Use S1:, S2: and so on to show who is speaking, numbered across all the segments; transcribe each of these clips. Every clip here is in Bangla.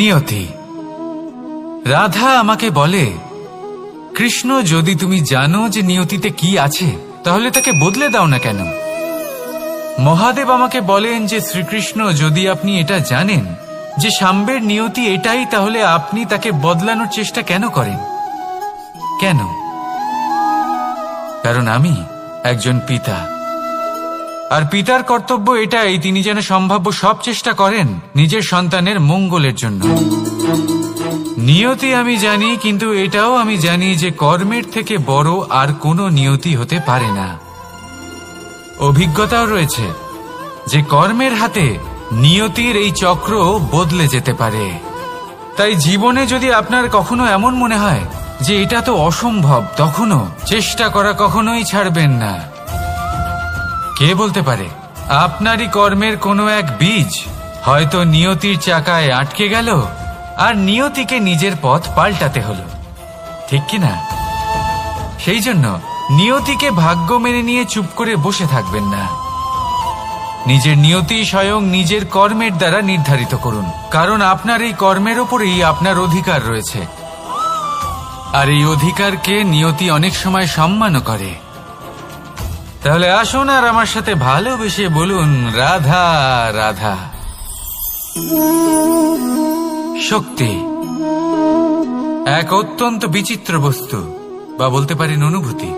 S1: নিয়তি। রাধা আমাকে বলে, কৃষ্ণ, যদি তুমি জানো যে নিয়তিতে কি আছে তাহলে তাকে বদলে দাও না কেন? মহাদেব আমাকে বলেন যে শ্রীকৃষ্ণ, যদি আপনি এটা জানেন যে সাম্বের নিয়তি এটাই, তাহলে আপনি তাকে বদলানোর চেষ্টা কেন করেন? কেন? কারণ আমি একজন পিতা, আর পিতার কর্তব্য এটাই, তিনি যেন সম্ভাব্য সব চেষ্টা করেন নিজের সন্তানের মঙ্গলের জন্য। নিয়তি আমি জানি, কিন্তু এটাও আমি জানি যে কর্মের থেকে বড় আর কোনো নিয়তি হতে পারে না। অভিজ্ঞতাও রয়েছে যে কর্মের হাতে নিয়তির এই চক্র বদলে যেতে পারে। তাই জীবনে যদি আপনার কখনো এমন মনে হয় যে এটা তো অসম্ভব, তখনও চেষ্টা করা কখনোই ছাড়বেন না। কে বলতে পারে আপনারই কর্মের কোনো এক বীজ হয়তো নিয়তির চাকায় আটকে গেল আর নিয়তিকে নিজের পথ পাল্টাতে হলো, ঠিক কিনা? সেই জন্য নিয়তিকে ভাগ্য মেনে নিয়ে চুপ করে বসে থাকবেন না। নিজের নিয়তি স্বয়ং নিজের কর্মের দ্বারা নির্ধারিত করুন, কারণ আপনার এই কর্মের ওপরেই আপনার অধিকার রয়েছে, আর এই অধিকারকে নিয়তি অনেক সময় সম্মানও করে। তাহলে আসুন আর আমার সাথে ভালোবেসে বলুন, রাধা রাধা। শক্তি এক অত্যন্ত বিচিত্র বস্তু, বা বলতে পারেন অনুভূতি।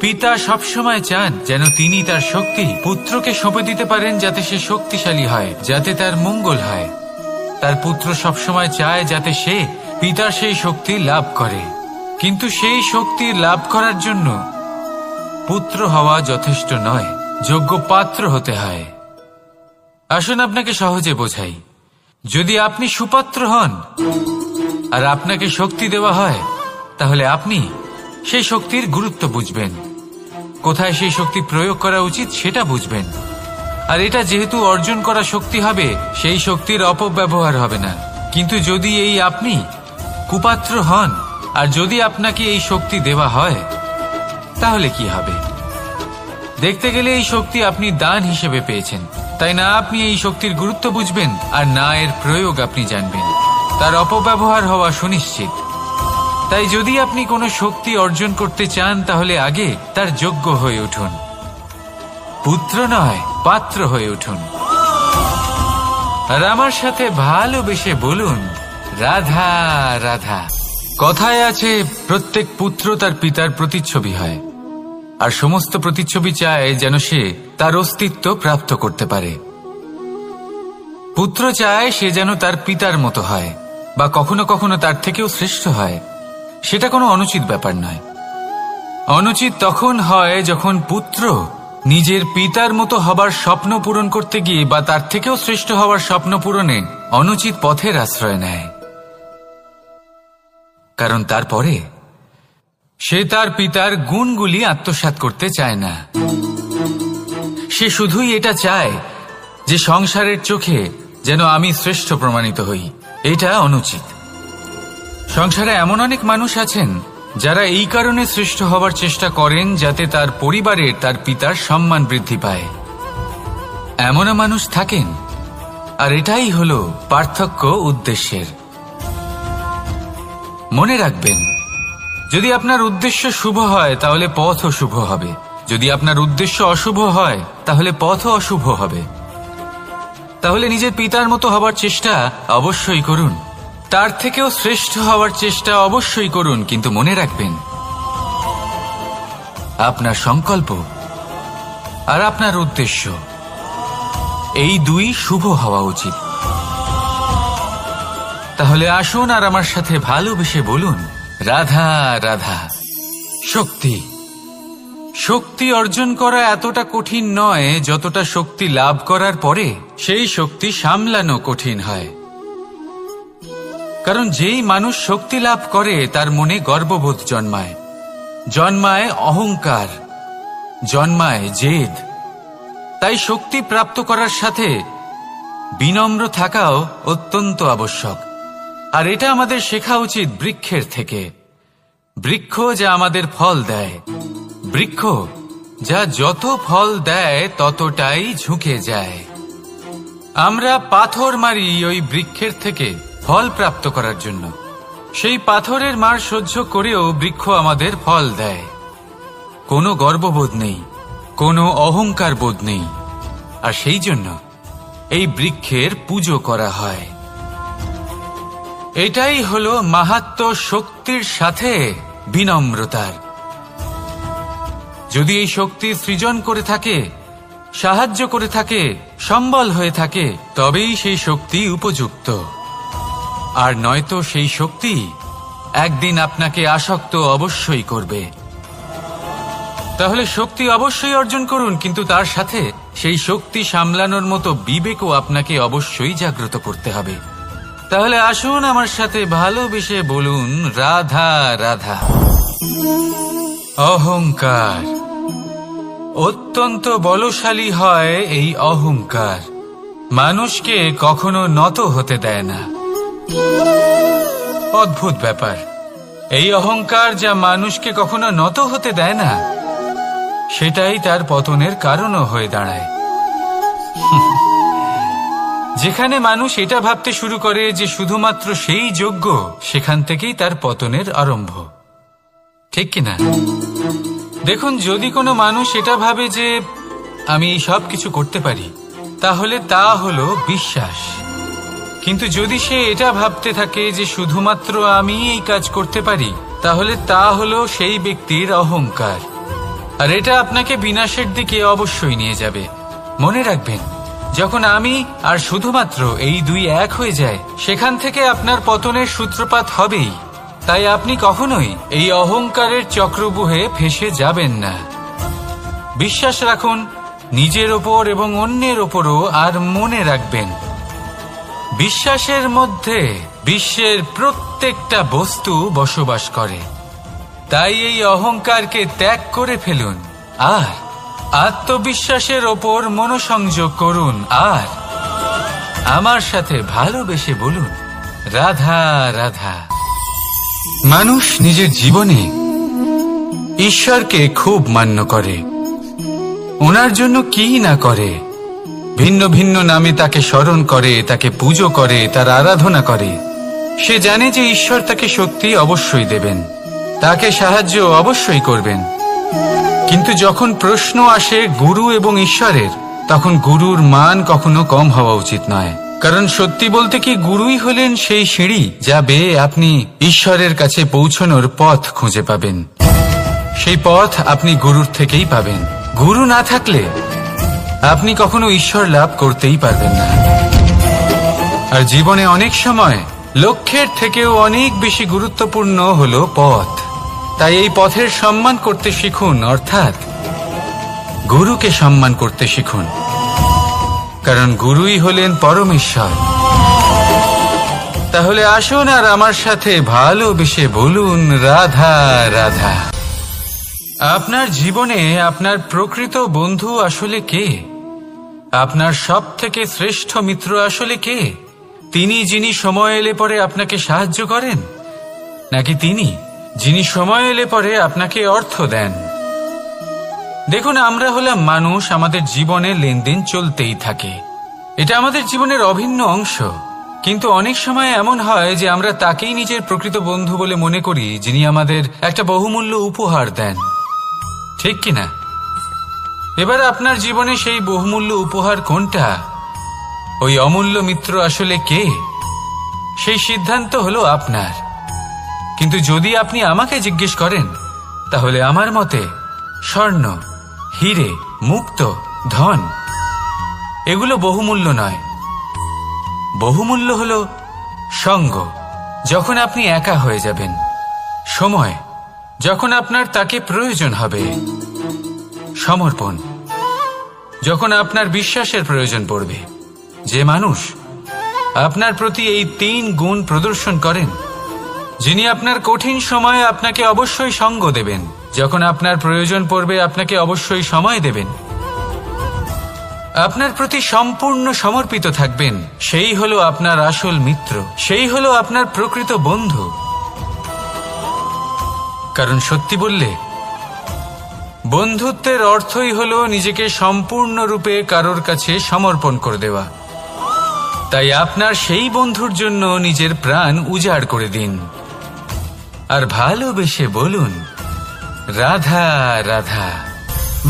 S1: পিতা সবসময় চান যেন তিনি তার শক্তি পুত্রকে সঁপে দিতে পারেন, যাতে সে শক্তিশালী হয়, যাতে তার মঙ্গল হয়। তার পুত্র সবসময় চায় যাতে সে পিতার সেই শক্তি লাভ করে, কিন্তু সেই শক্তি লাভ করার জন্য পুত্র হওয়া যথেষ্ট নয়, যোগ্য পাত্র হতে হয়। আসুন আপনাকে সহজে বোঝাই। যদি আপনি সুপাত্র হন আর আপনাকে শক্তি দেওয়া হয়, তাহলে আপনি সেই শক্তির গুরুত্ব বুঝবেন, কোথায় সেই শক্তি প্রয়োগ করা উচিত সেটা বুঝবেন। আর এটা যেহেতু অর্জন করা শক্তি হবে, সেই শক্তির অপব্যবহার হবে না। কিন্তু যদি এই আপনি কুপাত্র হন আর যদি আপনাকে এই শক্তি দেওয়া হয়, তাহলে কি হবে? দেখতে গেলে এই শক্তি আপনি দান হিসেবে পেয়েছেন, তাই না আপনি এই শক্তির গুরুত্ব বুঝবেন আর না এর প্রয়োগ আপনি জানবেন। তার অপব্যবহার হওয়া সুনিশ্চিত। তাই যদি আপনি কোনো শক্তি অর্জন করতে চান, তাহলে আগে তার যোগ্য হয়ে উঠুন, পুত্র নয় পাত্র হয়ে উঠুন। আর আমার সাথে ভালোবেসে বলুন, রাধা রাধা। কথায় আছে, প্রত্যেক পুত্র তার পিতার প্রতিচ্ছবি হয়, আর সমস্ত প্রতিচ্ছবি চায় যেন সে তার অস্তিত্ব প্রাপ্ত করতে পারে। পুত্র চায় সে যেন তার পিতার মতো হয়, বা কখনো কখনো তার থেকেও শ্রেষ্ঠ হয়। সেটা কোনো অনুচিত ব্যাপার নয়। অনুচিত তখন হয় যখন পুত্র নিজের পিতার মতো হবার স্বপ্ন পূরণ করতে গিয়ে বা তার থেকেও শ্রেষ্ঠ হওয়ার স্বপ্ন পূরণে অনুচিত পথের আশ্রয় নেয়। কারণ তারপরে সে তার পিতার গুণগুলি আত্মসাৎ করতে চায় না। সে শুধুই এটা চায় যে সংসারের চোখে যেন আমি শ্রেষ্ঠ প্রমাণিত হই। এটা অনুচিত। সংসারে এমন অনেক মানুষ আছেন যারা এই কারণে শ্রেষ্ঠ হবার চেষ্টা করেন যাতে তার পরিবারের তার পিতার সম্মান বৃদ্ধি পায়। এমনও মানুষ থাকেন, আর এটাই হলো পার্থক্য উদ্দেশ্যের। মনে রাখবেন, যদি আপনার উদ্দেশ্য শুভ হয় তাহলে পথও শুভ হবে, যদি আপনার উদ্দেশ্য অশুভ হয় তাহলে পথও অশুভ হবে। তাহলে নিজের পিতার মতো হবার চেষ্টা অবশ্যই করুন, তার থেকেও শ্রেষ্ঠ হওয়ার চেষ্টা অবশ্যই করুন, কিন্তু মনে রাখবেন আপনার সংকল্প আর আপনার উদ্দেশ্য এই দুই শুভ হওয়া উচিত। তাহলে আসুন আর আমার সাথে ভালোবেসে বলুন, রাধা রাধা। শক্তি শক্তি অর্জন করা এতটা কঠিন নয় যতটা শক্তি লাভ করার পরে সেই শক্তি সামলানো কঠিন হয়। কারণ যেই মানুষ শক্তি লাভ করে তার মনে গর্ববোধ জন্মায়, জন্মায় অহংকার, জন্মায় জেদ। তাই শক্তি প্রাপ্ত করার সাথে বিনম্র থাকাও অত্যন্ত আবশ্যক। আর এটা আমাদের শেখা উচিত বৃক্ষের থেকে। বৃক্ষ যা আমাদের ফল দেয়, বৃক্ষ যা যত ফল দেয় ততটাই ঝুঁকে যায়। আমরা পাথর মারি ওই বৃক্ষের থেকে ফল প্রাপ্ত করার জন্য। সেই পাথরের মার সহ্য করেও বৃক্ষ আমাদের ফল দেয়। কোনো গর্ববোধ নেই, কোনো অহংকার বোধ নেই, আর সেই জন্য এই বৃক্ষের পুজো করা হয়। এটাই হলো মাহাত্ম্য শক্তির সাথে বিনম্রতার। যদি এই শক্তি সৃজন করে থাকে, সাহায্য করে থাকে, সম্বল হয়ে থাকে, তবেই সেই শক্তি উপযুক্ত। আর নয়তো সেই শক্তি একদিন আপনাকে আসক্ত অবশ্যই করবে। তাহলে শক্তি অবশ্যই অর্জন করুন, কিন্তু তার সাথে সেই শক্তি সামলানোর মতো বিবেকও আপনাকে অবশ্যই জাগ্রত করতে হবে। তাহলে আসুন আমার সাথে ভালোবেসে বলুন, রাধা রাধা। অহংকার অত্যন্ত বলশালী হয়। এই অহংকার মানুষকে কখনো নত হতে দেয় না। অদ্ভুত ব্যাপার, এই অহংকার যা মানুষকে কখনো নত হতে দেয় না, সেটাই তার পতনের কারণও হয়ে দাঁড়ায়। যেখানে মানুষ এটা ভাবতে শুরু করে যে শুধুমাত্র সেই যোগ্য, সেখান থেকেই তার পতনের আরম্ভ। ঠিক কিনা? দেখুন, যদি কোনো মানুষ এটা ভাবে যে আমি সব কিছু করতে পারি, তাহলে তা হলো বিশ্বাস। কিন্তু যদি সে এটা ভাবতে থাকে যে শুধুমাত্র আমি এই কাজ করতে পারি, তাহলে তা হলো সেই ব্যক্তির অহংকার। আর এটা আপনাকে বিনাশের দিকে অবশ্যই নিয়ে যাবে। মনে রাখবেন, যখন আমি আর শুধুমাত্র এই দুই এক হয়ে যায়, সেখান থেকে আপনার পতনের সূত্রপাত হবেই। তাই আপনি কখনোই এই অহংকারের চক্রব্যূহে ফেঁসে যাবেন না। বিশ্বাস রাখুন নিজের ওপর এবং অন্যের ওপরও। আর মনে রাখবেন, বিশ্বাসের মধ্যে বিশ্বের প্রত্যেকটা বস্তু বসবাস করে। তাই এই অহংকারকে ত্যাগ করে ফেলুন আর আত্মবিশ্বাসের ওপর মনোসংযোগ করুন। আর আমার সাথে ভালোবেসে বলুন, রাধা রাধা। মানুষ নিজের জীবনে ঈশ্বরকে খুব মান্য করে। ওনার জন্য কি না করে, ভিন্ন ভিন্ন নামে তাকে স্মরণ করে, তাকে পুজো করে, তার আরাধনা করে। সে জানে যে ঈশ্বর তাকে শক্তি অবশ্যই দেবেন, তাকে সাহায্য অবশ্যই করবেন। কিন্তু যখন প্রশ্ন আসে গুরু এবং ঈশ্বরের, তখন গুরুর মান কখনো কম হওয়া উচিত নয়। কারণ সত্যি বলতে কি, গুরুই হলেন সেই সিঁড়ি যা বেয়ে আপনি ঈশ্বরের কাছে পৌঁছানোর পথ খুঁজে পাবেন। সেই পথ আপনি গুরুর থেকেই পাবেন। গুরু না থাকলে আপনি কখনো ঈশ্বর লাভ করতেই পারবেন না। আর জীবনে অনেক সময় লক্ষ্যের থেকেও অনেক বেশি গুরুত্বপূর্ণ হলো পথ। তাই এই পথের সম্মান করতে শিখুন, অর্থাৎ গুরুকে সম্মান করতে শিখুন। কারণ গুরুই হলেন পরমেশ্বর। তাহলে আসুন আর আমার সাথে ভালোবেসে বলুন, রাধা রাধা। আপনার জীবনে আপনার প্রকৃত বন্ধু আসলে কে? আপনার সব থেকে শ্রেষ্ঠ মিত্র আসলে কে? তিনি যিনি সময় এলে পরে আপনাকে সাহায্য করেন, নাকি তিনি যিনি সময় এলে পরে আপনাকে অর্থ দেন? দেখুন, আমরা হলাম মানুষ, আমাদের জীবনে লেনদেন চলতেই থাকে। এটা আমাদের জীবনের অভিন্ন অংশ। কিন্তু অনেক সময় এমন হয় যে আমরা তাকেই নিজের প্রকৃত বন্ধু বলে মনে করি, যিনি আমাদের একটা বহুমূল্য উপহার দেন। ঠিক কিনা? এবার আপনার জীবনে সেই বহুমূল্য উপহার কোনটা, ওই অমূল্য মিত্র আসলে কে, সেই সিদ্ধান্ত হলো আপনার। কিন্তু যদি আপনি আমাকে জিজ্ঞেস করেন, তাহলে আমার মতে স্বর্ণ, হিরে, মুক্ত, ধন এগুলো বহুমূল্য নয়। বহুমূল্য হলো সঙ্গ, যখন আপনি একা হয়ে যাবেন, সময়, যখন আপনার তাকে প্রয়োজন হবে, সমর্পণ, যখন আপনার বিশ্বাসের প্রয়োজন পড়বে। যে মানুষ আপনার প্রতি এই 3 গুণ প্রদর্শন করেন, যিনি আপনার কঠিন সময়ে আপনাকে অবশ্যই সঙ্গ দেবেন, যখন আপনার প্রয়োজন পড়বে আপনাকে অবশ্যই সময় দেবেন, আপনার প্রতি সম্পূর্ণ সমর্পিত থাকবেন, সেই হলো আপনার আসল মিত্র, সেই হলো আপনার প্রকৃত বন্ধু। কারণ সত্যি বললে, বন্ধুত্বের অর্থই হলো নিজেকে সম্পূর্ণরূপে কারোর কাছে সমর্পণ করে দেওয়া। তাই আপনার সেই বন্ধুর জন্য নিজের প্রাণ উজাড় করে দিন আর ভালোবেসে বলুন, রাধা রাধা।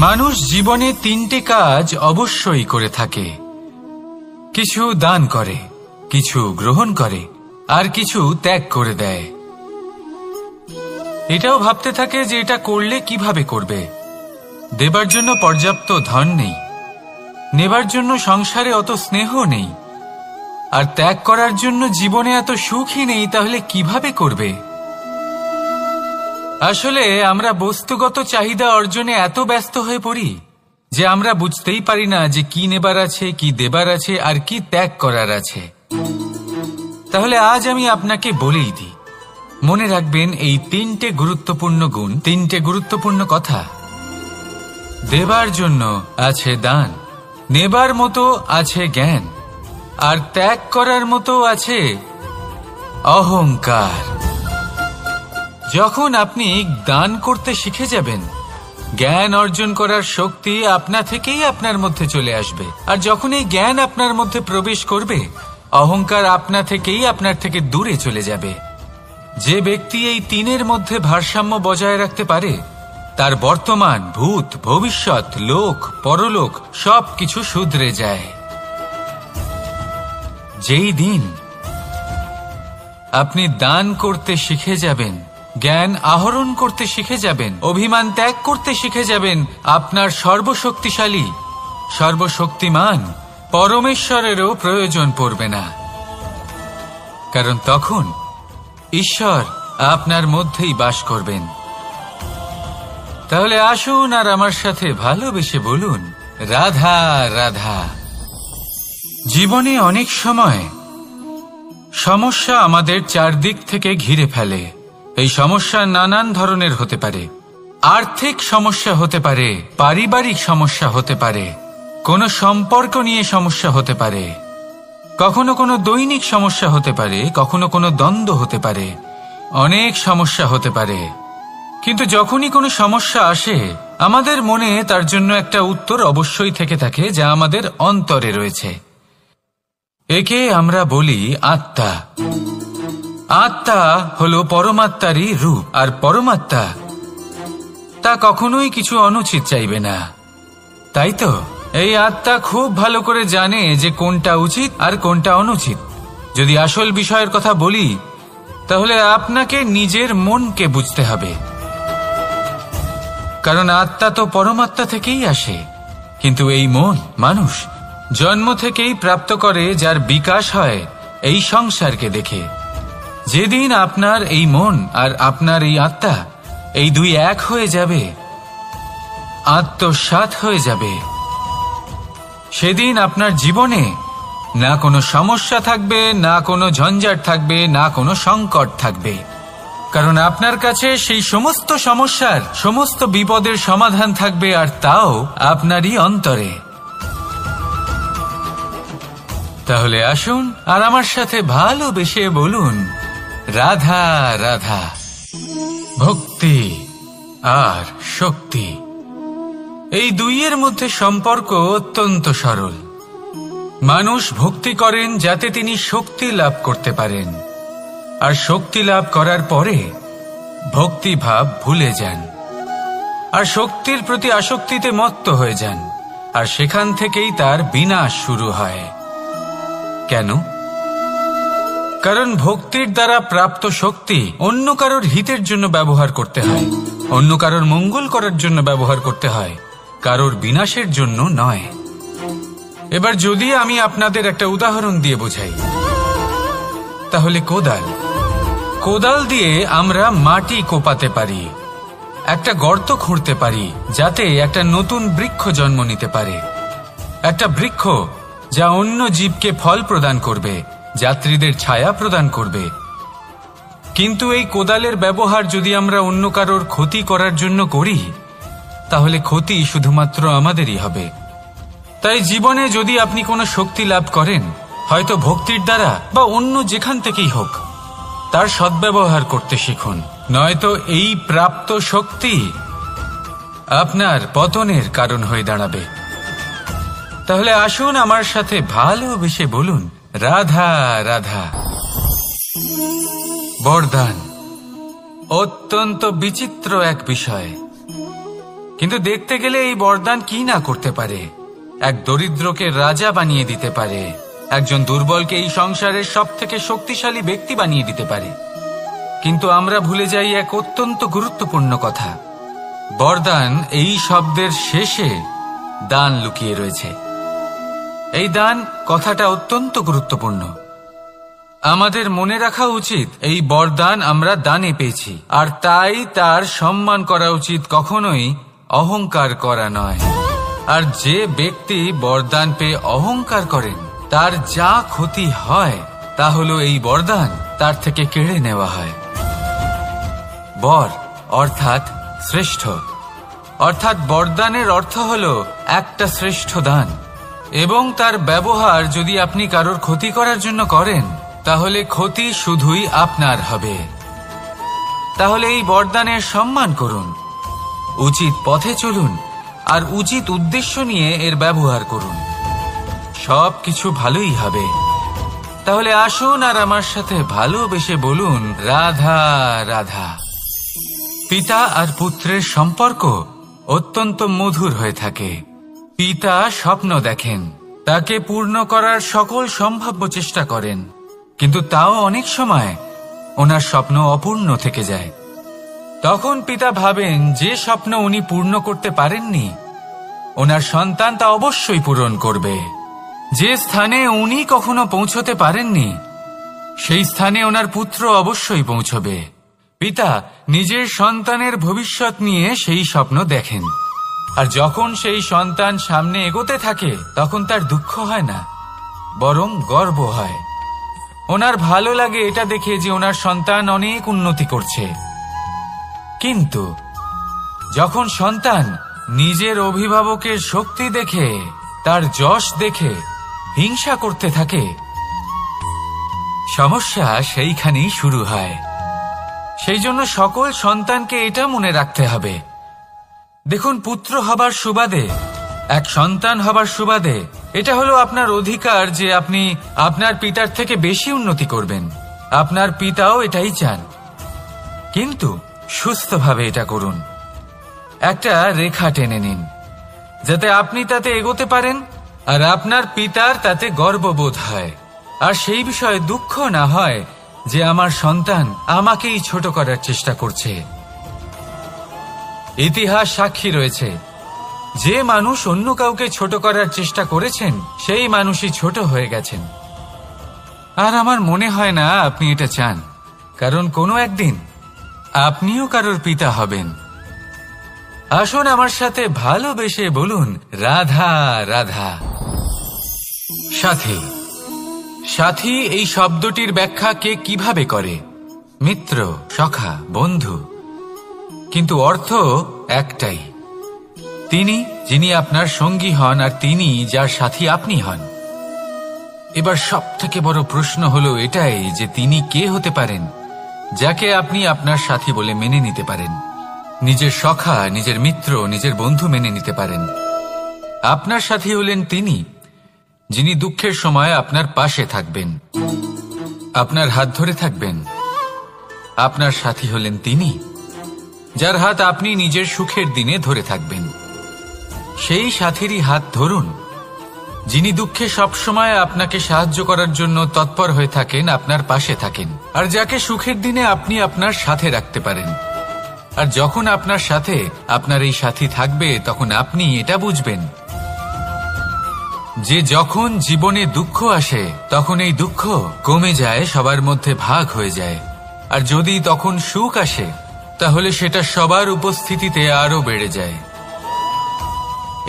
S1: মানুষ জীবনে 3টে কাজ অবশ্যই করে থাকে, কিছু দান করে, কিছু গ্রহণ করে, আর কিছু ত্যাগ করে দেয়। এটাও ভাবতে থাকে যে এটা করলে কিভাবে করবে। দেবার জন্য পর্যাপ্ত ধন নেই, নেবার জন্য সংসারে অত স্নেহ নেই, আর ত্যাগ করার জন্য জীবনে এত সুখই নেই, তাহলে কিভাবে করবে? আসলে আমরা বস্তুগত চাহিদা অর্জনে এত ব্যস্ত হয়ে পড়ি যে আমরা বুঝতেই পারি না যে কি নেবার আছে, কি দেবার আছে, আর কি ত্যাগ করার আছে। তাহলে আজ আমি আপনাকে বলেই দিই, মনে রাখবেন এই 3টে গুরুত্বপূর্ণ গুণ, 3টে গুরুত্বপূর্ণ কথা। দেবার জন্য আছে দান, নেবার মতো আছে জ্ঞান, আর ত্যাগ করার মতো আছে অহংকার। যখন আপনি দান করতে শিখে যাবেন, জ্ঞান অর্জন করার শক্তি আপনা থেকেই আপনার মধ্যে চলে আসবে। আর যখন এই জ্ঞান আপনার মধ্যে প্রবেশ করবে, অহংকার আপনা থেকেই আপনার থেকে দূরে চলে যাবে। যে ব্যক্তি এই 3-এর মধ্যে ভারসাম্য বজায় রাখতে পারে, তার বর্তমান, ভূত, ভবিষ্যৎ, লোক, পরলোক সবকিছু শুধরে যায়। যেই দিন আপনি দান করতে শিখে যাবেন, জ্ঞান আহরণ করতে শিখে যাবেন, অভিমান ত্যাগ করতে শিখে যাবেন, আপনার সর্বশক্তিশালী, সর্বশক্তিমান পরমেশ্বরেরও প্রয়োজন পড়বে না। কারণ তখন ঈশ্বর আপনার মধ্যেই বাস করবেন। তাহলে আসুন আর আমার সাথে ভালোবেসে বলুন, রাধা রাধা। জীবনে অনেক সময় সমস্যা আমাদের চারদিক থেকে ঘিরে ফেলে। এই সমস্যা নানান ধরনের হতে পারে। আর্থিক সমস্যা হতে পারে, পারিবারিক সমস্যা হতে পারে, কোনো সম্পর্ক নিয়ে সমস্যা হতে পারে, কখনো কোনো দৈনিক সমস্যা হতে পারে, কখনো কোনো দ্বন্দ্ব হতে পারে, অনেক সমস্যা হতে পারে। কিন্তু যখনই কোনো সমস্যা আসে, আমাদের মনে তার জন্য একটা উত্তর অবশ্যই থেকে থাকে, যা আমাদের অন্তরে রয়েছে। একে আমরা বলি আত্মা। আত্মা হলো পরমাত্মারই রূপ, আর পরমাত্মা তা কখনোই কিছু অনুচিত চাইবে না, তাই তো? এই আত্মা খুব ভালো করে জানে যে কোনটা উচিত আর কোনটা অনুচিত। যদি আসল বিষয়ের কথা বলি, তাহলে আপনাকে নিজের মনকে বুঝতে হবে। কারণ আত্মা তো পরমাত্মা থেকেই আসে, কিন্তু এই মন মানুষ জন্ম থেকেই প্রাপ্ত করে, যার বিকাশ হয় এই সংসারকে দেখে। যেদিন আপনার এই মন আর আপনার এই আত্মা, এই দুই এক হয়ে যাবে, আত্মসাৎ হয়ে যাবে, সেদিন আপনার জীবনে না কোনো সমস্যা থাকবে, না কোনো ঝঞ্ঝাট থাকবে, না কোনো সংকট থাকবে। কারণ আপনার কাছে সেই সমস্ত সমস্যার, সমস্ত বিপদের সমাধান থাকবে, আর তাও আপনারই অন্তরে। তাহলে আসুন আর আমার সাথে ভালোবেসে বলুন, রাধা রাধা। ভক্তি আর শক্তি, এই দুইয়ের মধ্যে সম্পর্ক অত্যন্ত সরল। মানুষ ভক্তি করেন যাতে তিনি শক্তি লাভ করতে পারেন, আর শক্তি লাভ করার পরে ভক্তিভাব ভুলে যান, আর শক্তির প্রতি আসক্তিতে মত্ত হয়ে যান, আর সেখান থেকেই তার বিনাশ শুরু হয়। কেন? কারণ ভক্তির দ্বারা প্রাপ্ত শক্তি অন্য কারোর হিতের জন্য ব্যবহার করতে হয়, অন্য কারোর মঙ্গল করার জন্য ব্যবহার করতে হয়, কারোর বিনাশের জন্য নয়। এবার যদি আমি আপনাদের একটা উদাহরণ দিয়ে বোঝাই, তাহলে কোদাল দিয়ে আমরা মাটি কোপাতে পারি, একটা গর্ত খুঁড়তে পারি, যাতে একটা নতুন বৃক্ষ জন্ম নিতে পারে। একটা বৃক্ষ যা অন্য জীবকে ফল প্রদান করবে, যাত্রীদের ছায়া প্রদান করবে। কিন্তু এই কোদালের ব্যবহার যদি আমরা অন্য কারোর ক্ষতি করার জন্য করি, তাহলে ক্ষতি শুধুমাত্র আমাদেরই হবে। তাই জীবনে যদি আপনি কোনো শক্তি লাভ করেন, হয়তো ভক্তির দ্বারা বা অন্য যেখান থেকেই হোক, তার সদ্ব্যবহার করতে শিখুন, নয়তো এই প্রাপ্ত শক্তি আপনার পতনের কারণ হয়ে দাঁড়াবে। তাহলে আসুন আমার সাথে ভালোবেসে বলুন, রাধা রাধা। বরদান অত্যন্ত বিচিত্র এক বিষয়, কিন্তু দেখতে গেলে এই বরদান কি না করতে পারে। এক দরিদ্রকে রাজা বানিয়ে দিতে পারে, একজন দুর্বলকে এই সংসারের সব থেকে শক্তিশালী ব্যক্তি বানিয়ে দিতে পারে। কিন্তু আমরা ভুলে যাই এক অত্যন্ত গুরুত্বপূর্ণ কথা। বরদান এই শব্দের শেষে দান লুকিয়ে রয়েছে। এই দান কথাটা অত্যন্ত গুরুত্বপূর্ণ। আমাদের মনে রাখা উচিত এই বরদান আমরা দানে পেয়েছি, আর তাই তার সম্মান করা উচিত, কখনোই অহংকার করা নয়। আর যে ব্যক্তি বরদান পেয়ে অহংকার করেন তার যা ক্ষতি হয় তা হলো এই বরদান তার থেকে কেড়ে নেওয়া হয়। বর অর্থাৎ শ্রেষ্ঠ, অর্থাৎ বরদানের অর্থ হলো একটা শ্রেষ্ঠ দান, এবং তার ব্যবহার যদি আপনি কারোর ক্ষতি করার জন্য করেন তাহলে ক্ষতি শুধুই আপনার হবে। তাহলে এই বরদানের সম্মান করুন, উচিত পথে চলুন, আর উচিত উদ্দেশ্য নিয়ে এর ব্যবহার করুন, সব কিছু ভালোই হবে। তাহলে আসুন আর আমার সাথে ভালোবেসে বলুন রাধা রাধা। পিতা আর পুত্রের সম্পর্ক অত্যন্ত মধুর হয়ে থাকে। পিতা স্বপ্ন দেখেন, তাকে পূর্ণ করার সকল সম্ভাব্য চেষ্টা করেন, কিন্তু তাও অনেক সময় ওনার স্বপ্ন অপূর্ণ থেকে যায়। তখন পিতা ভাবেন যে স্বপ্ন উনি পূর্ণ করতে পারেননি ওনার সন্তান তা অবশ্যই পূরণ করবে। যে স্থানে উনি কখনো পৌঁছতে পারেননি সেই স্থানে ওনার পুত্র অবশ্যই পৌঁছবে। পিতা নিজের সন্তানের ভবিষ্যৎ নিয়ে সেই স্বপ্ন দেখেন, আর যখন সেই সন্তান সামনে এগোতে থাকে তখন তার দুঃখ হয় না, বরং গর্ব হয়। ওনার ভালো লাগে এটা দেখে যে ওনার সন্তান অনেক উন্নতি করছে। কিন্তু যখন সন্তান নিজের অভিভাবকের শক্তি দেখে, তার যশ দেখে হিংসা করতে থাকে, সমস্যা সেইখানেই শুরু হয়। সেই জন্য সকল সন্তানকে এটা মনে রাখতে হবে, দেখুন, পুত্র হবার সুবাদে, এক সন্তান হবার সুবাদে এটা হলো আপনার অধিকার যে আপনি আপনার পিতার থেকে বেশি উন্নতি করবেন। আপনার পিতাও এটাই চান, কিন্তু সুস্থভাবে এটা করুন। একটা রেখা টেনে নিন যাতে আপনি তাতে এগোতে পারেন আর আপনার পিতার তাতে গর্ববোধ হয়, আর সেই বিষয়ে দুঃখ না হয় যে আমার সন্তান আমাকেই ছোট করার চেষ্টা করছে। ইতিহাস সাক্ষী রয়েছে, যে মানুষ অন্য কাউকে ছোট করার চেষ্টা করেছেন সেই মানুষই ছোট হয়ে গেছেন। আর আমার মনে হয় না আপনি এটা চান, কারণ কোনো একদিন আপনিও কারোর পিতা হবেন। আসুন আমার সাথে ভালোবেসে বলুন রাধা রাধা। সাথী, সাথী এই শব্দটির ব্যাখ্যা কে কিভাবে করে? মিত্র, সখা, বন্ধু, কিন্তু অর্থ একটাই। তিনি যিনি আপনার সঙ্গী হন আর তিনি যার সাথী আপনি হন। এবার সব থেকে বড় প্রশ্ন হলো এটাই যে তিনি কে হতে পারেন যাকে আপনি আপনার সাথী বলে মেনে নিতে পারেন, নিজের সখা, নিজের মিত্র, নিজের বন্ধু মেনে নিতে পারেন। আপনার সাথী হলেন তিনি যিনি দুঃখের সময় আপনার পাশে থাকবেন, আপনার হাত ধরে থাকবেন। আপনার সাথী হলেন তিনি যার হাত আপনি নিজের সুখের দিনে ধরে থাকবেন। সেই সাথীরই হাত ধরুন যিনি দুঃখে সবসময় আপনাকে সাহায্য করার জন্য তৎপর হয়ে থাকেন, আপনার পাশে থাকেন, আর যাকে সুখের দিনে আপনি আপনার সাথে রাখতে পারেন। আর যখন আপনার সাথে আপনার এই সাথী থাকবে তখন আপনি এটা বুঝবেন যে যখন জীবনে দুঃখ আসে তখন এই দুঃখ কমে যায়, সবার মধ্যে ভাগ হয়ে যায়। আর যদি তখন সুখ আসে তাহলে সেটা সবার উপস্থিতিতে আরো বেড়ে যায়।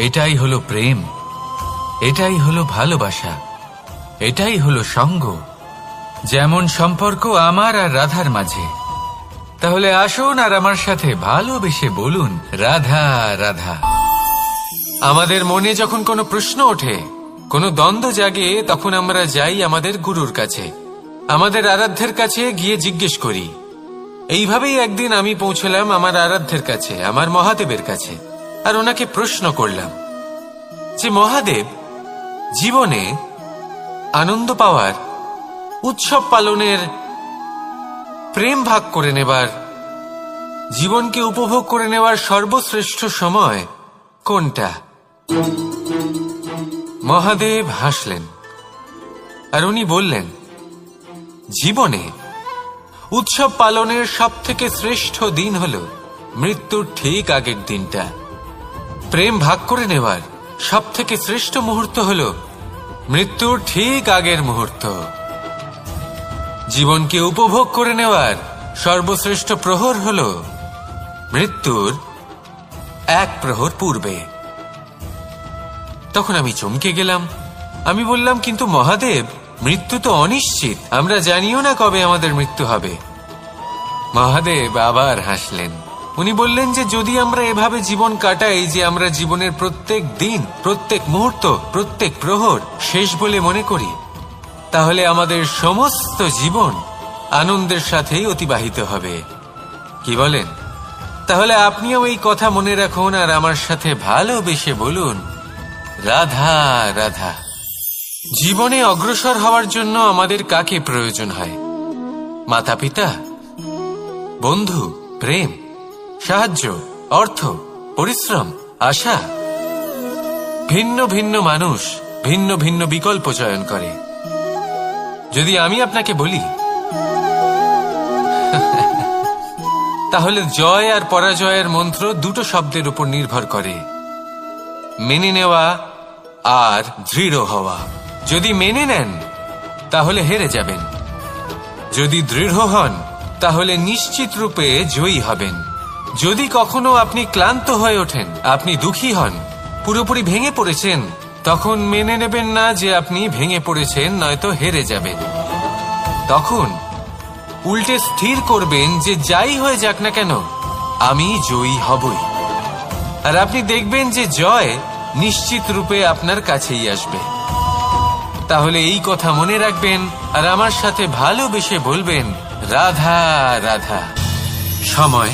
S1: এটাই হলো প্রেম, এটাই হলো ভালোবাসা, এটাই হলো সঙ্গ, যেমন সম্পর্ক আমার আর রাধার মাঝে। তাহলে আসুন আর আমার সাথে ভালোবেসে বলুন রাধা রাধা। আমাদের মনে যখন কোনো প্রশ্ন ওঠে, কোনো দ্বন্দ্ব জাগে, তখন আমরা যাই আমাদের গুরুর কাছে, আমাদের আরাধ্যের কাছে গিয়ে জিজ্ঞেস করি। এইভাবেই একদিন আমি পৌঁছলাম আমার আরাধ্যের কাছে, আমার মহাদেবের কাছে, আর ওনাকে প্রশ্ন করলাম যে মহাদেব, জীবনে আনন্দ পাওয়ার
S2: উৎসব পালনের, প্রেম ভাগ করে নেবার, জীবনকে উপভোগ করে নেওয়ার সর্বশ্রেষ্ঠ সময় কোনটা? মহাদেব হাসলেন আর উনি বললেন, জীবনে উৎসব পালনের সবথেকে শ্রেষ্ঠ দিন হল মৃত্যুর ঠিক আগের দিনটা। প্রেম ভাগ করে নেওয়ার সবথেকে শ্রেষ্ঠ মুহূর্ত হল মৃত্যুর ঠিক আগের মুহূর্ত। জীবনকে উপভোগ করে নেওয়ার সর্বশ্রেষ্ঠ প্রহর হল মৃত্যুর এক প্রহর পূর্বে। তখন আমি চমকে গেলাম। আমি বললাম, কিন্তু মহাদেব, মৃত্যু তো অনিশ্চিত, আমরা জানিও না কবে আমাদের মৃত্যু হবে। মহাদেব আবার হাসলেন। উনি বললেন যে যদি আমরা এভাবে জীবন কাটাই যে আমরা জীবনের প্রত্যেক দিন, প্রত্যেক মুহূর্ত, প্রত্যেক প্রহর শেষ বলে মনে করি, তাহলে আমাদের সমস্ত জীবন আনন্দের সাথেই অতিবাহিত হবে। কি বলেন? তাহলে আপনিও এই কথা মনে রাখুন আর আমার সাথে ভালোবেসে বলুন, রাধা রাধা। জীবনে অগ্রসর হওয়ার জন্য আমাদের কাকে প্রয়োজন হয়? মাতা পিতা, বন্ধু, প্রেম, সাহায্য, অর্থ, পরিশ্রম, আশা। ভিন্ন ভিন্ন মানুষ ভিন্ন ভিন্ন বিকল্প চয়ন করে। যদি আমি আপনাকে বলি, তাহলে জয় আর পরাজয়ের মন্ত্র দুটো শব্দের উপর নির্ভর করে, মেনে নেওয়া আর দৃঢ় হওয়া। যদি মেনে নেন তাহলে হেরে যাবেন, যদি দৃঢ় হন তাহলে নিশ্চিত রূপে জয়ী হবেন। যদি কখনো আপনি ক্লান্ত হয়ে ওঠেন, আপনি দুঃখী হন, পুরোপুরি ভেঙে পড়েছেন, তখন মেনে নেবেন না যে আপনি ভেঙে পড়েছেন, নয়তো হেরে যাবেন। তখন উল্টে স্থির করবেন যে যাই হয়ে যাক না কেন, আমি জয়ী হবই। আর আপনি দেখবেন যে জয় নিশ্চিত রূপে আপনার কাছেই আসবে। তাহলে এই কথা মনে রাখবেন আর আমার সাথে ভালোবেসে বলবেন, রাধা রাধা। সময়,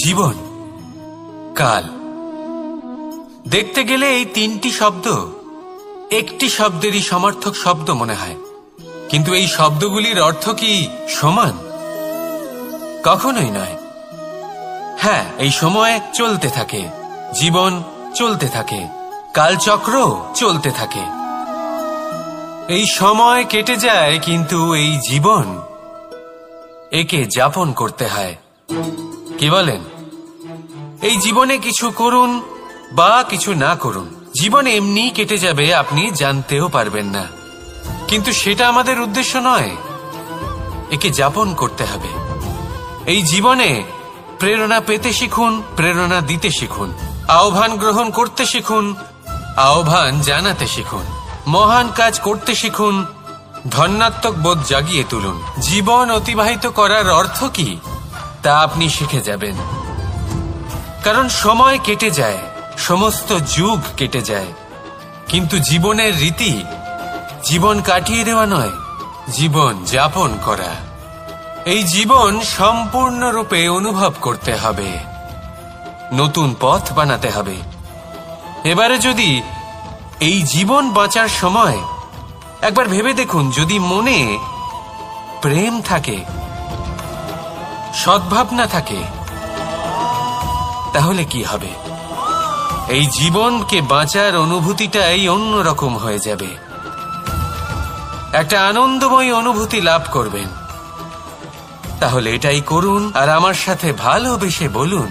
S2: জীবন, কাল। দেখতে গেলে এই তিনটি শব্দ একটি শব্দেরই সমার্থক শব্দ মনে হয়, কিন্তু এই শব্দগুলির অর্থ কি সমান? কখনোই নয়। হ্যাঁ, এই সময় চলতে থাকে, জীবন চলতে থাকে, কালচক্র চলতে থাকে। এই সময় কেটে যায়, কিন্তু এই জীবন, একে যাপন করতে হয়। কি বলেন? এই জীবনে কিছু করুন বা কিছু না করুন, জীবন এমনি কেটে যাবে, আপনি জানতেও পারবেন না। কিন্তু সেটা আমাদের উদ্দেশ্য নয়, একে যাপন করতে হবে। এই জীবনে প্রেরণা পেতে শিখুন, প্রেরণা দিতে শিখুন, আহ্বান গ্রহণ করতে শিখুন, আহ্বান জানাতে শিখুন, মহান কাজ করতে শিখুন, ধন্যাত্মক বোধ জাগিয়ে তুলুন। জীবন অতিবাহিত করার অর্থ কি তা আপনি শিখে যাবেন। কারণ সময় কেটে যায়, সমস্ত যুগ কেটে যায়, কিন্তু জীবনের রীতি জীবন কাটিয়ে দেওয়া নয়, জীবন যাপন করা। এই জীবন সম্পূর্ণরূপে অনুভব করতে হবে, নতুন পথ বানাতে হবে। এবারে যদি এই জীবন বাঁচার সময় একবার ভেবে দেখুন, যদি মনে প্রেম থাকে, সদ্ভাবনা থাকে, তাহলে কি হবে? এই জীবনকে বাঁচার অনুভূতিটাই অন্যরকম হয়ে যাবে, একটা আনন্দময় অনুভূতি লাভ করবেন। তাহলে এটাই করুন আর আমার সাথে ভালোবেসে বলুন,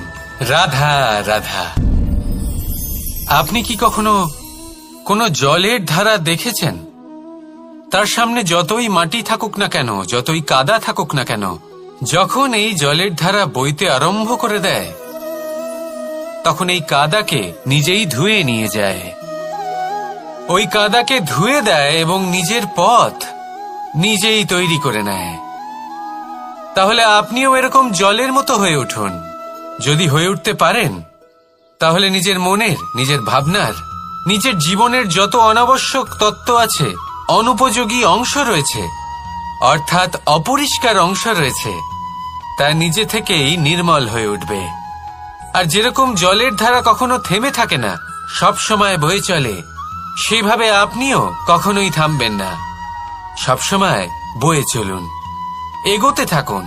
S2: রাধা রাধা। আপনি কি কখনো কোনো জলের ধারা দেখেছেন? তার সামনে যতই মাটি থাকুক না কেন, যতই কাদা থাকুক না কেন, যখন এই জলের ধারা বইতে আরম্ভ করে দেয়, তখন এই কাদাকে নিজেই ধুয়ে নিয়ে যায়। ওই কাদাকে ধুয়ে দেয় এবং নিজের পথ নিজেই তৈরি করে নেয়। তাহলে আপনিও এরকম জলের মতো হয়ে উঠুন। যদি হয়ে উঠতে পারেন, তাহলে নিজের মনের, নিজের ভাবনার, নিজের জীবনের যত অনাবশ্যক তত্ত্ব আছে, অনুপযোগী অংশ রয়েছে, অর্থাৎ অপরিষ্কার অংশ রয়েছে, তা নিজে থেকেই নির্মল হয়ে উঠবে। আর যেরকম জলের ধারা কখনো থেমে থাকে না, সব সময় বয়ে চলে, সেইভাবে আপনিও কখনোই থামবেন না। সবসময় বয়ে চলুন, এগোতে থাকুন।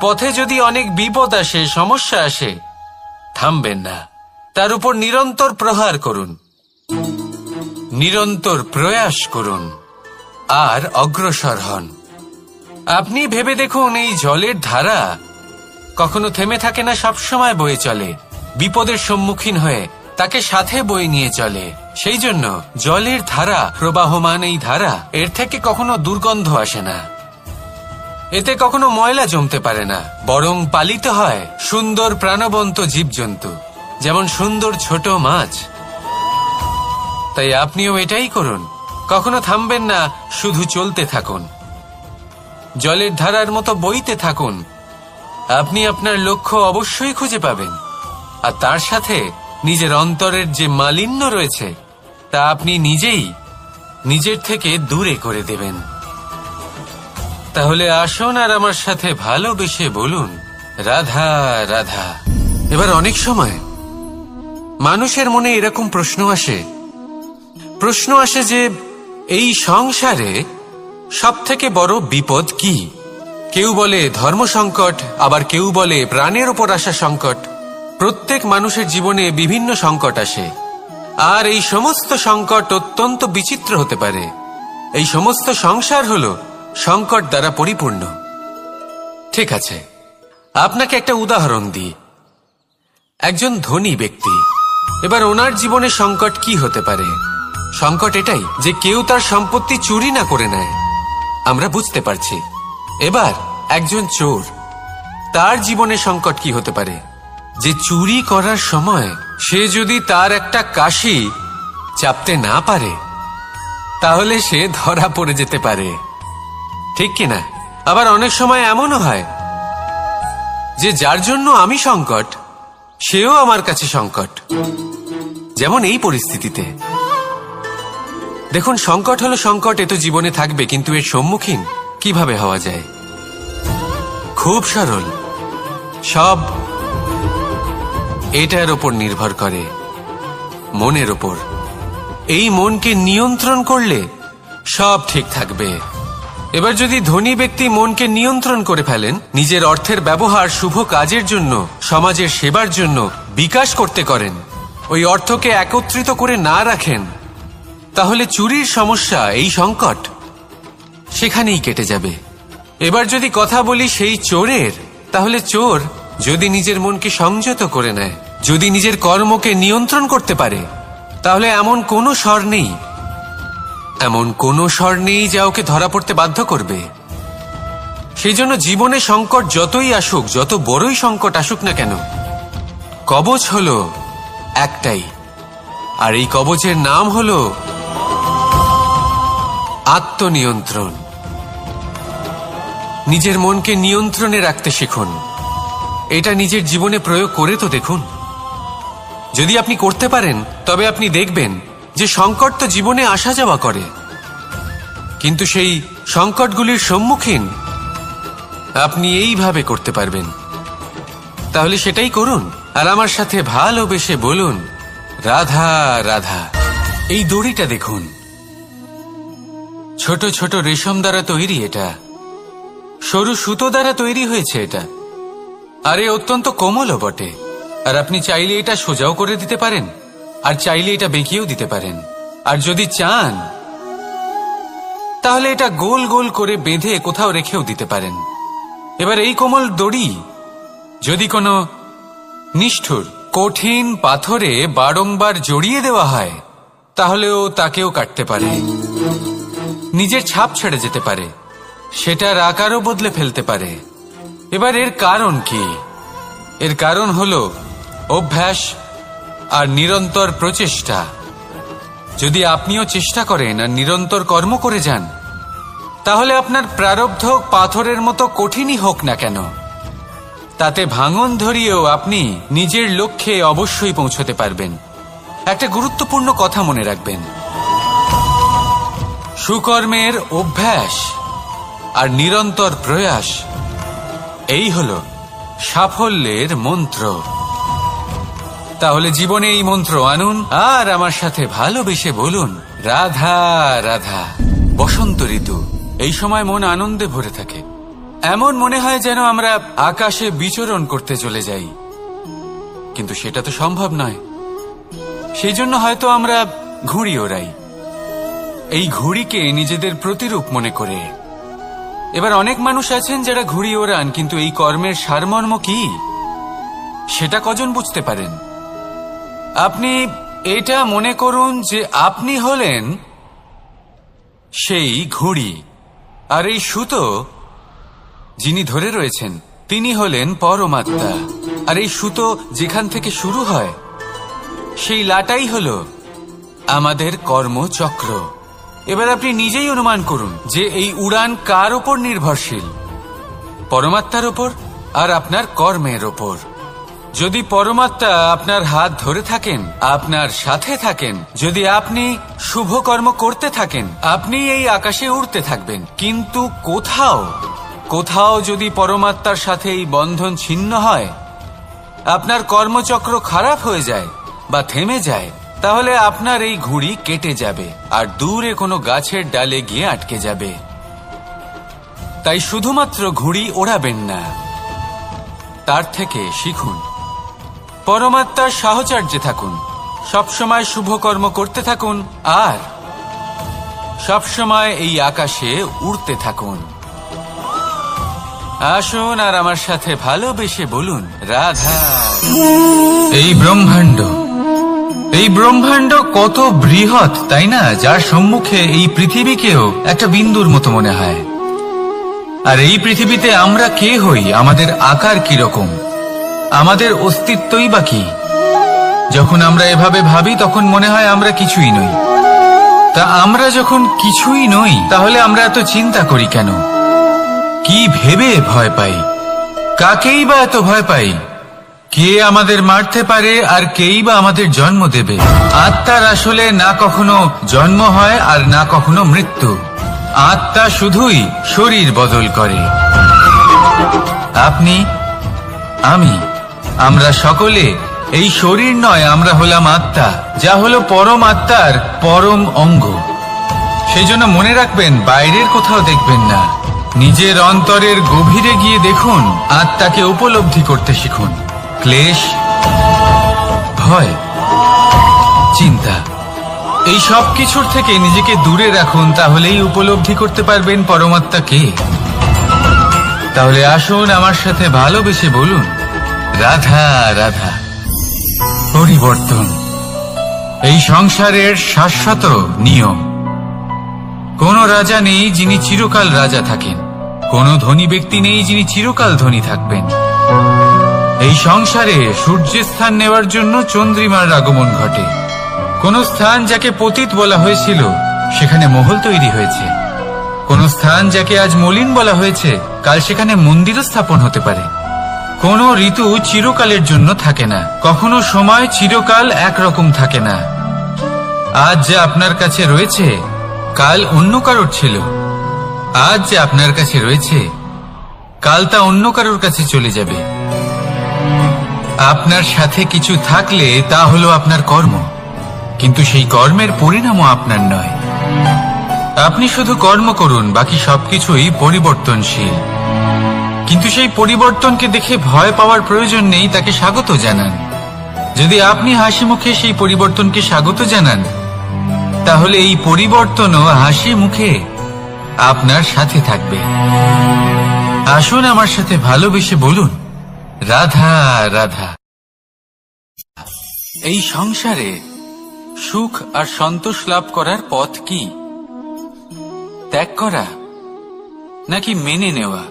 S2: পথে যদি অনেক বিপদ আসে, সমস্যা আসে, থামবেন না, তার উপর নিরন্তর প্রহার করুন, নিরন্তর প্রয়াস করুন আর অগ্রসর হন। আপনি ভেবে দেখুন, এই জলের ধারা কখনো থেমে থাকে না, সবসময় বয়ে চলে, বিপদের সম্মুখীন হয়ে তাকে সাথে বয়ে নিয়ে চলে। সেই জন্য জলের ধারা, প্রবাহমান এই ধারা, এর থেকে কখনো দুর্গন্ধ আসে না, এতে কখনো ময়লা জমতে পারে না, বরং পালিত হয় সুন্দর প্রাণবন্ত জীবজন্তু, যেমন সুন্দর ছোট মাছ। তাই আপনিও এটাই করুন, কখনো থামবেন না, শুধু চলতে থাকুন, জলের ধারার মতো বইতে থাকুন। আপনি আপনার লক্ষ্য অবশ্যই খুঁজে পাবেন, আর তার সাথে নিজের অন্তরের যে মালিন্য রয়েছে তা আপনি নিজেই নিজের থেকে দূরে করে দেবেন। তাহলে আসুন আর আমার সাথে ভালোবেসে বলুন, রাধা রাধা। এবার অনেক সময় মানুষের মনে এরকম প্রশ্ন আসে যে এই সংসারে সবথেকে বড় বিপদ কি? কেউ বলে ধর্ম সংকট, আবার কেউ বলে প্রাণের উপর আসা সংকট। প্রত্যেক মানুষের জীবনে বিভিন্ন সংকট আসে, আর এই সমস্ত সংকট অত্যন্ত বিচিত্র হতে পারে। এই সমস্ত সংসার হলো সংকট দ্বারা পরিপূর্ণ। ঠিক আছে, আপনাকে একটা উদাহরণ দিই। একজন ধনী ব্যক্তি, এবার ওনার জীবনে সংকট কি হতে পারে? সংকট এটাই যে কেউ তার সম্পত্তি চুরি না করে নেয়, আমরা বুঝতে পারছি। এবার একজন চোর, তার জীবনে সংকট কি হতে পারে? যে চুরি করার সময় সে যদি তার একটা কাশি চাপতে না পারে, তাহলে সে ধরা পড়ে যেতে পারে, ঠিক কিনা? আবার অনেক সময় এমনও হয় যে যার জন্য আমি সংকট, সেও আমার কাছে সংকট। যেমন এই পরিস্থিতিতে দেখুন, সংকট হলো সংকট, এ তো জীবনে থাকবে, কিন্তু এর সম্মুখীন কিভাবে হওয়া যায়? খুব সরল, সব এটার ওপর নির্ভর করে, মনের ওপর। এই মনকে নিয়ন্ত্রণ করলে সব ঠিক থাকবে। এবার যদি ধনী ব্যক্তি মনকে নিয়ন্ত্রণ করে ফেলেন, নিজের অর্থের ব্যবহার শুভ কাজের জন্য, সমাজের সেবার জন্য বিকাশ করতে করেন, ওই অর্থকে একত্রিত করে না রাখেন, তাহলে চুরির সমস্যা, এই সংকট সেখানেই কেটে যাবে। এবার যদি কথা বলি সেই চোরের, তাহলে চোর যদি নিজের মনকে সংযত করে নেয়, যদি নিজের কর্মকে নিয়ন্ত্রণ করতে পারে, তাহলে এমন কোনো স্বর নেই যা ওকে ধরা পড়তে বাধ্য করবে। সেই জন্য জীবনে সংকট যতই আসুক, যত বড়ই সংকট আসুক না কেন, কবচ হলো একটাই, আর এই কবচের নাম হলো আত্মনিয়ন্ত্রণ। নিজের মনকে নিয়ন্ত্রণে রাখতে শিখুন। এটা নিজের জীবনে প্রয়োগ করে তো দেখুন। যদি আপনি করতে পারেন, তবে আপনি দেখবেন যে সংকট তো জীবনে আসা যাওয়া করে, কিন্তু সেই সংকটগুলির সম্মুখীন আপনি এইভাবে করতে পারবেন। তাহলে সেটাই করুন, আর আমার সাথে ভালোবেসে বলুন, রাধা রাধা। এই দড়িটা দেখুন, ছোট ছোট রেশম দ্বারা তৈরি, এটা সরু সুতো দ্বারা তৈরি হয়েছে এটা, আর এ অত্যন্ত কোমলও বটে। আর আপনি চাইলে এটা সোজাও করে দিতে পারেন, আর চাইলে এটা বেঁকিয়েও দিতে পারেন, আর যদি চান তাহলে এটা গোল গোল করে বেঁধে কোথাও রেখেও দিতে পারেন। এবার এই কোমল দড়ি যদি কোনো নিষ্ঠুর কঠিন পাথরে বারংবার জড়িয়ে দেওয়া হয়, তাহলেও তাকেও কাটতে পারে, নিজের ছাপ ছেড়ে যেতে পারে, সেটার আকারও বদলে ফেলতে পারে। এবার এর কারণ কি? এর কারণ হলো অভ্যাস আর নিরন্তর প্রচেষ্টা। যদি আপনিও চেষ্টা করেন আর নিরন্তর কর্ম করে যান, তাহলে আপনার প্রারব্ধ পাথরের মতো কঠিনই হোক না কেন, তাতে ভাঙন ধরিয়েও আপনি নিজের লক্ষ্যে অবশ্যই পৌঁছতে পারবেন। একটা গুরুত্বপূর্ণ কথা মনে রাখবেন, সুকর্মের অভ্যাস আর নিরন্তর প্রয়াস, এই হলো সাফল্যের মন্ত্র। তাহলে জীবনে এই মন্ত্র আনুন, আর আমার সাথে ভালোবেসে বলুন, রাধা রাধা।
S1: বসন্ত ঋতু। এই সময় মন আনন্দে ভরে থাকে। এমন মনে হয় যেন আমরা আকাশে বিচরণ করতে চলে যাই, কিন্তু সেটা তো সম্ভব নয়। সেই জন্য হয়তো আমরা ঘুড়ি ওড়াই, এই ঘুড়িকে নিজেদের প্রতিরূপ মনে করে। এবার অনেক মানুষ আছেন যারা ঘুড়ি ওড়ান, কিন্তু এই কর্মের সারমর্ম কি সেটা কজন বুঝতে পারেন? আপনি এটা মনে করুন যে আপনি হলেন সেই ঘুড়ি, আর এই সুতো যিনি ধরে রয়েছেন তিনি হলেন পরমাত্মা। আর এই সুতো যেখান থেকে শুরু হয় সেই লাটাই হল আমাদের কর্মচক্র। এবার আপনি নিজেই অনুমান করুন যে এই উড়ান কার ওপর নির্ভরশীল? পরমাত্মার ওপর আর আপনার কর্মের ওপর। যদি পরমাত্মা আপনার হাত ধরে থাকেন, আপনার সাথে থাকেন, যদি আপনি শুভ কর্ম করতে থাকেন, আপনি এই আকাশে উড়তে থাকবেন। কিন্তু কোথাও যদি পরমাত্মার সাথে এই বন্ধন ছিন্ন হয়, আপনার কর্মচক্র খারাপ হয়ে যায় বা থেমে যায়, তাহলে আপনার এই ঘুড়ি কেটে যাবে আর দূরে কোনো গাছের ডালে গিয়ে আটকে যাবে। তাই শুধুমাত্র ঘুড়ি ওড়াবেন না, তার থেকে শিখুন, পরমাত্মার সাহচর্যে থাকুন, সবসময় শুভ কর্ম করতে থাকুন আর সবসময় এই আকাশে উড়তে থাকুন। আসুন আর আমার সাথে ভালোবেসে বলুন, রাধা। এই ব্রহ্মাণ্ড কত বৃহৎ, তাই না? যার সম্মুখে এই পৃথিবীকেও একটা বিন্দুর মতো মনে হয়। আর এই পৃথিবীতে আমরা কে হই, আমাদের আকার কিরকম, আমাদের অস্তিত্বই বা কি? যখন আমরা এভাবে ভাবি তখন মনে হয় আমরা কিছুই নই। তা আমরা যখন কিছুই নই, তাহলে আমরা এত চিন্তা করি কেন? কি ভেবে ভয় পাই? কাকেই বা এত ভয় পাই? কে আমাদের মারতে পারে আর কেই বা আমাদের জন্ম দেবে? আত্মার আসলে না কখনো জন্ম হয় আর না কখনো মৃত্যু। আত্মা শুধুই শরীর বদল করে। আপনি, আমি, আমরা সকলে এই শরীর নয়, আমরা হলাম আত্মা, যা হলো পরম আত্মার পরম অঙ্গ। সেই জন্য মনে রাখবেন, বাইরের কোথাও দেখবেন না, নিজের অন্তরের গভীরে গিয়ে দেখুন, আত্মাকে উপলব্ধি করতে শিখুন। ক্লেশ, ভয়, চিন্তা, এই সব কিছুর থেকে নিজেকে দূরে রাখুন, তাহলেই উপলব্ধি করতে পারবেন পরমাত্মাকে। তাহলে আসুন আমার সাথে ভালোবেসে বলুন, রাধা রাধা। পরিবর্তন এই সংসারের শাশ্বত নিয়ম। কোন রাজা নেই যিনি চিরকাল রাজা থাকেন, কোন ধনী ব্যক্তি নেই যিনি চিরকাল ধনী থাকবেন। এই সংসারে সূর্যের স্থান নেওয়ার জন্য চন্দ্রিমার আগমন ঘটে। কোন স্থান যাকে পতিত বলা হয়েছিল সেখানে মহল তৈরি হয়েছে। কোন স্থান যাকে আজ মলিন বলা হয়েছে কাল সেখানে মন্দিরও স্থাপন হতে পারে। কোন ঋতু চিরকালের জন্য থাকে না, কখনো সময় চিরকাল একরকম থাকে না। আজ যা আপনার কাছে রয়েছে কাল অন্য কারোর ছিল, আজ যে আপনার কাছে রয়েছে কাল তা অন্য কারোর কাছে চলে যাবে। আপনার সাথে কিছু থাকলে তা হলো আপনার কর্ম, কিন্তু সেই কর্মের পরিণামও আপনার নয়। আপনি শুধু কর্ম করুন, বাকি সবকিছুই পরিবর্তনশীল। কিন্তু সেই পরিবর্তনকে দেখে ভয় পাওয়ার প্রয়োজন নেই, তাকে স্বাগত জানান। যদি আপনি হাসি মুখে সেই পরিবর্তনকে স্বাগত জানান, তাহলে এই পরিবর্তনও হাসি মুখে আপনার সাথে থাকবে। আসুন আমার সাথে ভালোবেসে বলুন, রাধা রাধা। এই সংসারে সুখ আর সন্তোষ লাভ করার পথ কি? ত্যাগ করা নাকি মেনে নেওয়া?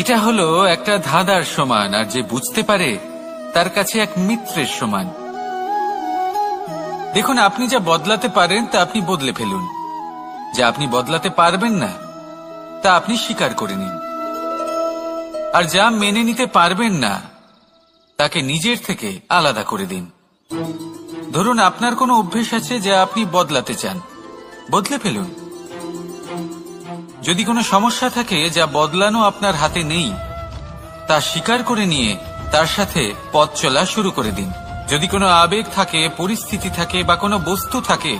S1: এটা হলো একটা ধাঁধার সমান, আর যে বুঝতে পারে তার কাছে এক মিত্রের সমান। দেখুন, আপনি যা বদলাতে পারেন তা আপনি বদলে ফেলুন, যা আপনি বদলাতে পারবেন না তা আপনি স্বীকার করে নিন, আর যা মেনে নিতে পারবেন না তাকে নিজের থেকে আলাদা করে দিন। ধরুন, আপনার কোনো অভ্যেস আছে যা আপনি বদলাতে চান, বদলে ফেলুন। যদি কোনো সমস্যা থাকে যা বদলানো আপনার হাতে নেই, তা স্বীকার করে নিয়ে তার সাথে পথ চলা শুরু করে দিন। যদি কোনো আবেগ থাকে, পরিস্থিতি থাকে বা কোনো বস্তু থাকে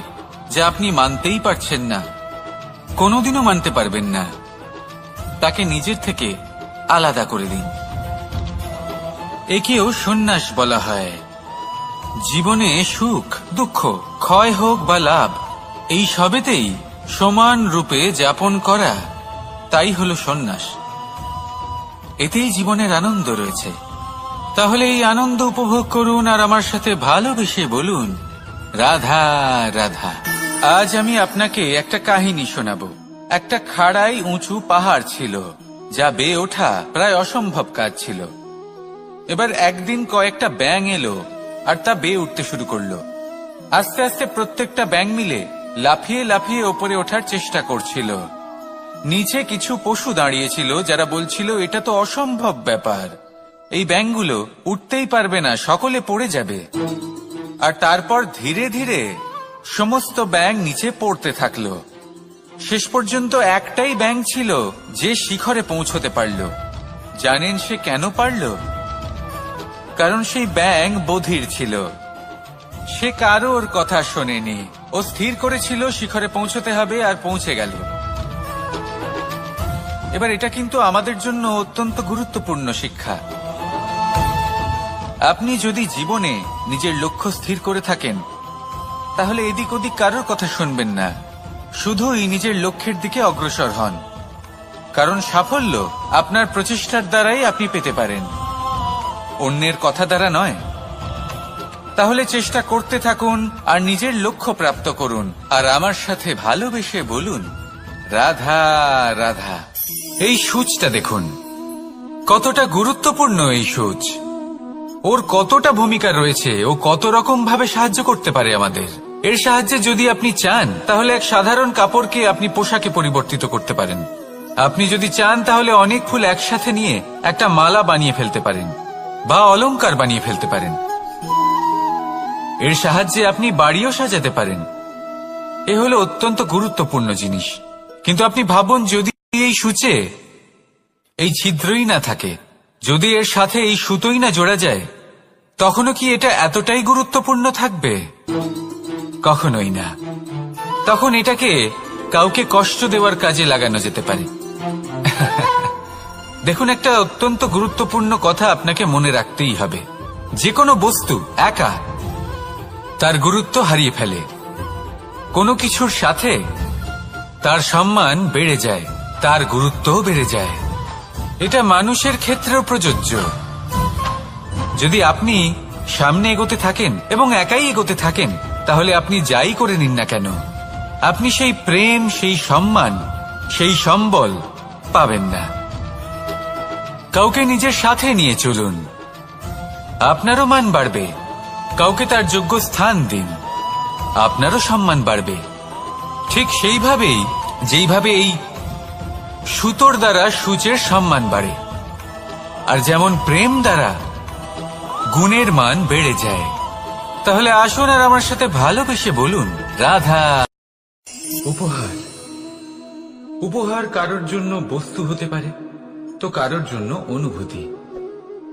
S1: যা আপনি মানতেই পারছেন না, কোনোদিনও মানতে পারবেন না, তাকে নিজের থেকে আলাদা করে দিন। একেও সন্ন্যাস বলা হয়। জীবনে সুখ দুঃখ, ক্ষয় হোক বা লাভ, এই সবেতেই সমান রূপে যাপন করা, তাই হলো সন্ন্যাস। এতেই জীবনের আনন্দ রয়েছে। তাহলে এই আনন্দ উপভোগ করুন আর আমার সাথে ভালোবেসে বলুন, রাধা রাধা। আজ আমি আপনাকে একটা কাহিনী শোনাবো। একটা খাড়াই উঁচু পাহাড় ছিল, যা বেয়ে ওঠা প্রায় অসম্ভব কাজ ছিল। এবার একদিন কয়েকটা ব্যাঙ এলো আর তা বেয়ে উঠতে শুরু করলো। আস্তে আস্তে প্রত্যেকটা ব্যাঙ মিলে লাফিয়ে লাফিয়ে ওপরে ওঠার চেষ্টা করছিল। নিচে কিছু পশু দাঁড়িয়েছিল যারা বলছিল, এটা তো অসম্ভব ব্যাপার, এই ব্যাঙগুলো উঠতেই পারবে না, সকলে পড়ে যাবে। আর তারপর ধীরে ধীরে সমস্ত ব্যাঙ নিচে পড়তে থাকলো। শেষ পর্যন্ত একটাই ব্যাঙ ছিল যে শিখরে পৌঁছতে পারল। জানেন সে কেন পারল? কারণ সেই ব্যাঙ বধির ছিল। সে কারোর কথা শোনেনি। ও স্থির করেছিল শিখরে পৌঁছতে হবে, আর পৌঁছে গেল। এবার এটা কিন্তু আমাদের জন্য অত্যন্ত গুরুত্বপূর্ণ শিক্ষা। আপনি যদি জীবনে নিজের লক্ষ্য স্থির করে থাকেন, তাহলে এদিক ওদিক কারোর কথা শুনবেন না, শুধুই নিজের লক্ষ্যের দিকে অগ্রসর হন। কারণ সাফল্য আপনার প্রচেষ্টার দ্বারাই আপনি পেতে পারেন, অন্যের কথা দ্বারা নয়। তাহলে চেষ্টা করতে থাকুন আর নিজের লক্ষ্য প্রাপ্ত করুন। আর আমার সাথে ভালোবেসে বলুন, রাধা রাধা। এই সূচটা দেখুন, কতটা গুরুত্বপূর্ণ এই সূচ। ওর কতটা ভূমিকা রয়েছে, ও কত রকম ভাবে সাহায্য করতে পারে আমাদের। এর সাহায্যে যদি আপনি চান, তাহলে এক সাধারণ কাপড়কে আপনি পোশাকে পরিবর্তিত করতে পারেন। আপনি যদি চান, তাহলে অনেক ফুল একসাথে নিয়ে একটা মালা বানিয়ে ফেলতে পারেন, বা অলংকার বানিয়ে ফেলতে পারেন। এর সাহায্যে আপনি বাড়িও সাজাতে পারেন। এ হলো অত্যন্ত গুরুত্বপূর্ণ জিনিস। কিন্তু আপনি ভাবুন, যদি এই সূচে এই ছিদ্রই না থাকে, যদি এর সাথে এই সুতোই না জোড়া যায়, তখনও কি এটা এতটাই গুরুত্বপূর্ণ থাকবে? কখনোই না। তখন এটাকে কাউকে কষ্ট দেওয়ার কাজে লাগানো যেতে পারে। দেখুন, একটা অত্যন্ত গুরুত্বপূর্ণ কথা আপনাকে মনে রাখতেই হবে। যে কোনো বস্তু একা তার গুরুত্ব হারিয়ে ফেলে, কোনো কিছুর সাথে তার সম্মান বেড়ে যায়, তার গুরুত্বও বেড়ে যায়। এটা মানুষের ক্ষেত্রেও প্রযোজ্য। যদি আপনি সামনে এগোতে থাকেন এবং একাই এগোতে থাকেন, তাহলে আপনি যাই করে নিন না কেন, আপনি সেই প্রেম, সেই সম্মান, সেই সম্বল পাবেন না। কাউকে নিজের সাথে নিয়ে চলুন, আপনারও মান বাড়বে। কাউকে তার যোগ্য স্থান দিন, আপনারও সম্মান বাড়বে। ঠিক সেইভাবেই যেইভাবে এই সুতোর দ্বারা সূচের সম্মান বাড়ে, আর যেমন প্রেম দ্বারা গুণের মান বেড়ে যায়। তাহলে আসুন আর আমার সাথে ভালোবেসে বলুন, রাধা। উপহার। উপহার কারোর জন্য বস্তু হতে পারে, তো কারোর জন্য অনুভূতি।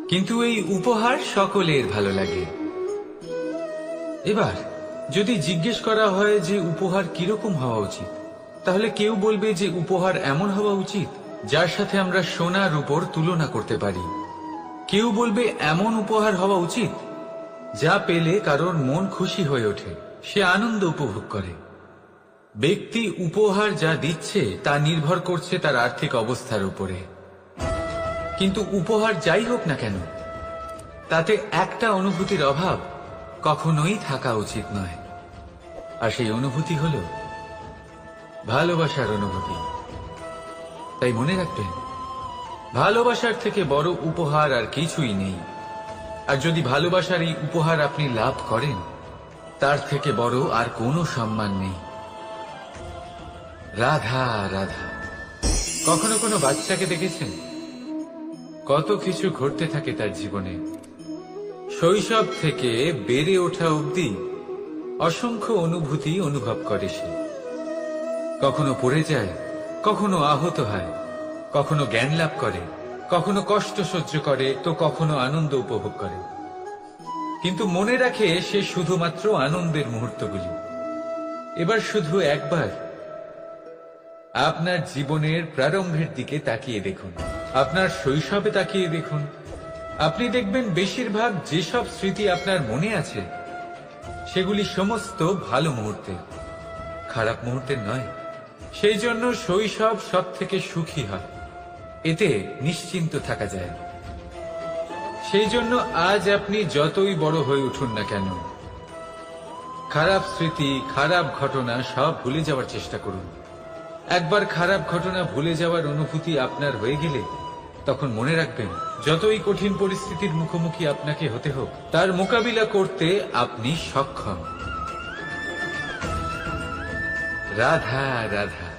S1: কিন্তু এই উপহার সকলের ভালো লাগে। এবার যদি জিজ্ঞেস করা হয় যে উপহার কিরকম হওয়া উচিত, তাহলে কেউ বলবে যে উপহার এমন হওয়া উচিত যার সাথে আমরা সোনা রূপোর তুলনা করতে পারি। কেউ বলবে এমন উপহার হওয়া উচিত যা পেলে কারোর মন খুশি হয়ে ওঠে, সে আনন্দ উপভোগ করে। ব্যক্তি উপহার যা দিচ্ছে তা নির্ভর করছে তার আর্থিক অবস্থার উপরে। কিন্তু উপহার যাই হোক না কেন, তাতে একটা অনুভূতির অভাব কখনোই থাকা উচিত নয়। আর সেই অনুভূতি হল ভালোবাসার অনুভূতি। তাই মনে রাখবেন, ভালোবাসার থেকে বড় উপহার আর কিছুই নেই। আর যদি ভালোবাসার এই উপহার আপনি লাভ করেন, তার থেকে বড় আর কোনো সম্মান নেই। রাধা রাধা। কখনো কোনো বাচ্চাকে দেখেছেন? কত কিছু ঘটতে থাকে তার জীবনে। শৈশব থেকে বেড়ে ওঠা অবধি অসংখ্য অনুভূতি অনুভব করে সে। কখনো পড়ে যায়, কখনো আহত হয়, কখনো জ্ঞান লাভ করে, কখনো কষ্ট সহ্য করে, তো কখনো আনন্দ উপভোগ করে। কিন্তু মনে রাখে সে শুধুমাত্র আনন্দের মুহূর্তগুলি। এবার শুধু একবার আপনার জীবনের প্রারম্ভের দিকে তাকিয়ে দেখুন, আপনার শৈশবে তাকিয়ে দেখুন। আপনি দেখবেন বেশিরভাগ যেসব স্মৃতি আপনার মনে আছে সেগুলি সমস্ত ভালো মুহূর্তের, খারাপ মুহূর্তের নয়। সেই জন্য শৈশব সব থেকে সুখী হয়, এতে নিশ্চিন্ত থাকা যায়। সেই জন্য আজ আপনি যতই বড় হয়ে উঠুন না কেন, খারাপ স্মৃতি, খারাপ ঘটনা সব ভুলে যাওয়ার চেষ্টা করুন। একবার খারাপ ঘটনা ভুলে যাওয়ার অনুভূতি আপনার হয়ে গেলে তখন মনে রাখবেন, যতই কঠিন পরিস্থিতির মুখোমুখি আপনাকে হতে হোক, তার মোকাবিলা করতে আপনি সক্ষম। রাধা রাধা।